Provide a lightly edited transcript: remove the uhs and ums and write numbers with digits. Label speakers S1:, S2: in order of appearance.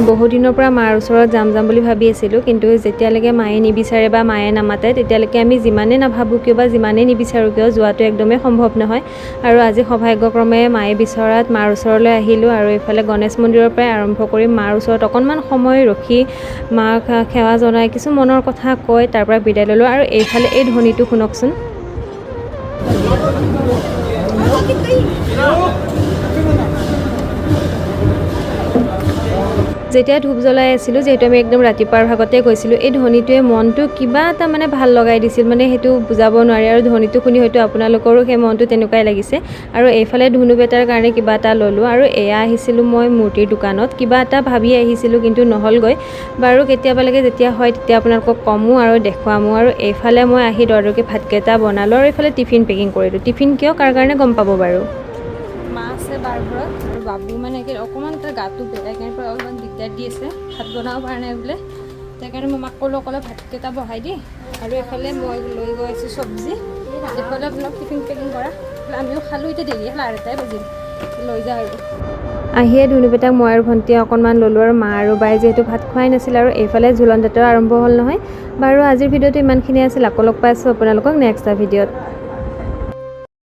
S1: বহু দিনৰ পৰা মাৰ ওচৰত যাম বুলি ভাবি আছিলোঁ, কিন্তু যেতিয়ালৈকে মায়ে নিবিচাৰে বা মায়ে নামাতে তেতিয়ালৈকে আমি যিমানেই নাভাবোঁ কিয় বা যিমানেই নিবিচাৰোঁ কিয় যোৱাটো একদমেই সম্ভৱ নহয়। আৰু আজি সৌভাগ্যক্ৰমে মায়ে বিচৰাত মাৰ ওচৰলৈ আহিলোঁ আৰু এইফালে গণেশ মন্দিৰৰ পৰাই আৰম্ভ কৰি মাৰ ওচৰত অকণমান সময় ৰখি মাক সেৱা জনাই কিছু মনৰ কথা কৈ তাৰ পৰা বিদায় ল'লোঁ। আৰু এইফালে এই ধ্বনিটো শুনকচোন। যেতিয়া ধূপ জ্বলাই আছিলোঁ, যিহেতু আমি একদম ৰাতিপুৱাৰ ভাগতে গৈছিলোঁ, এই ধ্বনিটোৱে মনটো কিবা এটা মানে ভাল লগাই দিছিল, মানে সেইটো বুজাব নোৱাৰি। আৰু ধ্বনিটো শুনি হয়তো আপোনালোকৰো সেই মনটো তেনেকুৱাই লাগিছে। আৰু এইফালে ধুনু বেটাৰ কাৰণে কিবা এটা ল'লোঁ। আৰু এয়া আহিছিলোঁ মই মূৰ্তিৰ দোকানত, কিবা এটা ভাবি আহিছিলোঁ কিন্তু নহ'লগৈ। বাৰু কেতিয়াবালৈকে যেতিয়া হয় তেতিয়া আপোনালোকক কমো আৰু দেখুৱামো। আৰু এইফালে মই আহি দৰদৰকৈ ভাতকেইটা বনালোঁ আৰু এইফালে টিফিন পেকিং কৰিলোঁ। টিফিন কিয় কাৰ কাৰণে গম পাব বাৰু। মা আছে বাৰ ঘৰত আৰু বাবু মানে অকণমান তাৰ গাটো বেয়া কাৰণে পৰা অলপমান দিগদাৰ দি আছে, ভাত বনাব পৰা নাই বোলে। সেইকাৰণে মই মাক ক'লোঁ অকলে ভাতকেইটা বহাই দি। আৰু এইফালে মই লৈ গৈ আছোঁ চব্জি, এইফালে অলপ টিফিন পেকিং কৰা। আমিও খালোঁ, এতিয়া দেৰি হ'ল, 8টাই বাজিল, লৈ যাওঁ আৰু। আহিয়ে ধুনু বেটাক মই আৰু ভণ্টিয়ে অকণমান ল'লোঁ আৰু মা আৰু বাই যিহেতু ভাত খোৱাই নাছিল আৰু এইফালে ঝুলন যাত্ৰা আৰম্ভ হ'ল নহয়। বাৰু আজিৰ ভিডিঅ'টো ইমানখিনিয়ে আছিল, আকৌ লগ পাই আছোঁ আপোনালোকক নেক্সট এটা ভিডিঅ'ত।